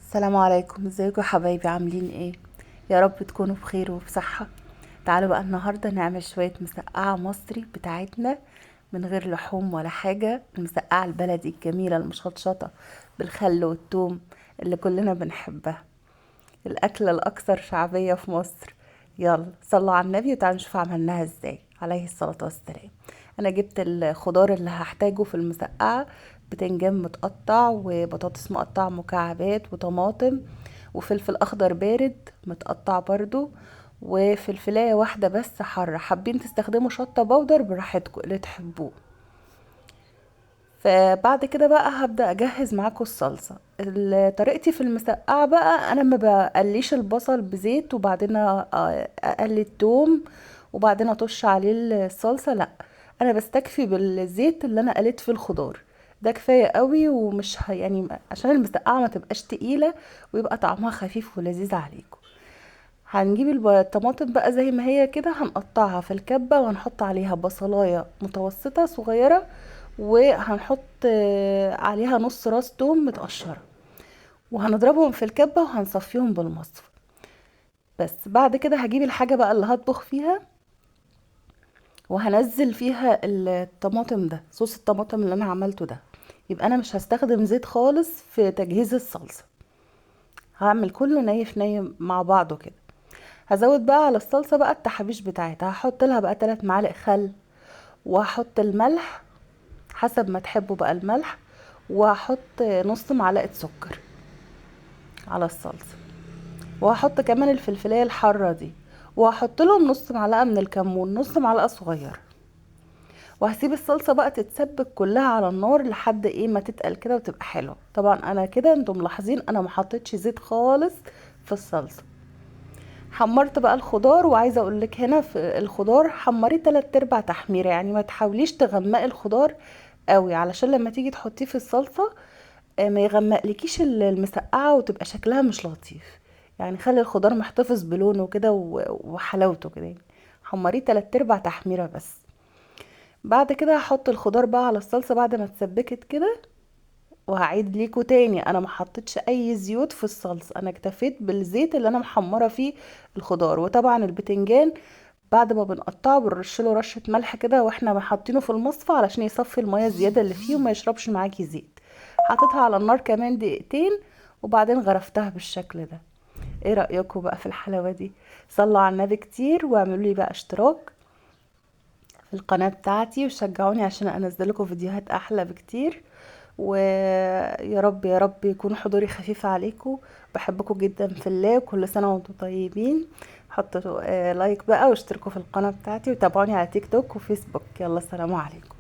السلام عليكم، ازيكم يا حبايبي؟ عاملين ايه؟ يا رب تكونوا بخير وبصحة. تعالوا بقى النهاردة نعمل شوية مسقعة مصري بتاعتنا من غير لحوم ولا حاجة. المسقعة البلدي الجميلة المشطشطة بالخل والثوم اللي كلنا بنحبها، الأكلة الأكثر شعبية في مصر. يلا صلوا على النبي وتعالوا نشوف عملناها ازاي عليه الصلاة والسلام. أنا جبت الخضار اللي هحتاجه في المسقعة: بتنجان متقطع، وبطاطس مقطع مكعبات، وطماطم، وفلفل أخضر بارد متقطع برضو، وفلفلاية واحدة بس حارة. حابين تستخدموا شطة بودر براحتكم اللي تحبوه. فبعد كده بقى هبدأ اجهز معاكم الصلصة. طريقتي في المسقعة بقى: انا ما بقليش البصل بزيت وبعدين اقلي التوم وبعدين اطش عليه الصلصة، لا، انا بستكفي بالزيت اللي انا قليت فيه الخضار. ده كفاية قوي، ومش يعني عشان المسقعة ما تبقاش تقيلة ويبقى طعمها خفيف ولذيذ عليكم. هنجيب الطماطم بقى زي ما هي كده، هنقطعها في الكبة وهنحط عليها بصلاية متوسطة صغيرة، وهنحط عليها نص راس توم متقشرة، وهنضربهم في الكبة وهنصفيهم بالمصفى. بس بعد كده هجيب الحاجة بقى اللي هطبخ فيها وهنزل فيها الطماطم، ده صوص الطماطم اللي انا عملته ده. يبقى انا مش هستخدم زيت خالص في تجهيز الصلصة، هعمل كله نايف نايم مع بعضه كده. هزود بقى على الصلصة بقى التحابيش بتاعتها، هحط لها بقى 3 معالق خل، وهحط الملح حسب ما تحبوا بقى الملح، وهحط نص معلقة سكر على الصلصة، وهحط كمان الفلفلية الحارة دي، وهحط لهم نص معلقة من الكمون، نص معلقة صغيرة. وهسيب الصلصة بقى تتسبك كلها على النار لحد ايه ما تتقل كده وتبقى حلوة. طبعا انا كده انتم ملاحظين انا ما حطيتش زيت خالص في الصلصة. حمرت بقى الخضار، وعايزه اقول لك هنا في الخضار حمريه 3/4 تحميره، يعني ما تحاوليش تغمقي الخضار قوي علشان لما تيجي تحطيه في الصلصه ما يغمقلكيش المسقعه وتبقى شكلها مش لطيف. يعني خلي الخضار محتفظ بلونه كده وحلاوته كده يعني. حمريه 3/4 تحميره بس. بعد كده هحط الخضار بقى على الصلصه بعد ما اتسبكت كده. وهعيد ليكوا تاني: انا ما حطيتش اي زيوت في الصلصه، انا اكتفيت بالزيت اللي انا محمره فيه الخضار. وطبعا البتنجان بعد ما بنقطعه بنرشله رشه ملح كده واحنا حاطينه في المصفى علشان يصفي الميه الزياده اللي فيه وما يشربش معاكي زيت. حطيتها على النار كمان دقيقتين وبعدين غرفتها بالشكل ده. ايه رايكم بقى في الحلاوه دي؟ صلوا على النبي كتير واعملوا لي بقى اشتراك في القناة بتاعتي وشجعوني عشان انزل لكم فيديوهات احلى بكتير. ويا رب يا رب يكون حضوري خفيف عليكم. بحبكم جدا في الله، وكل سنة وانتم طيبين. حطوا لايك بقى واشتركوا في القناة بتاعتي وتابعوني على تيك توك وفيسبوك. يلا، السلام عليكم.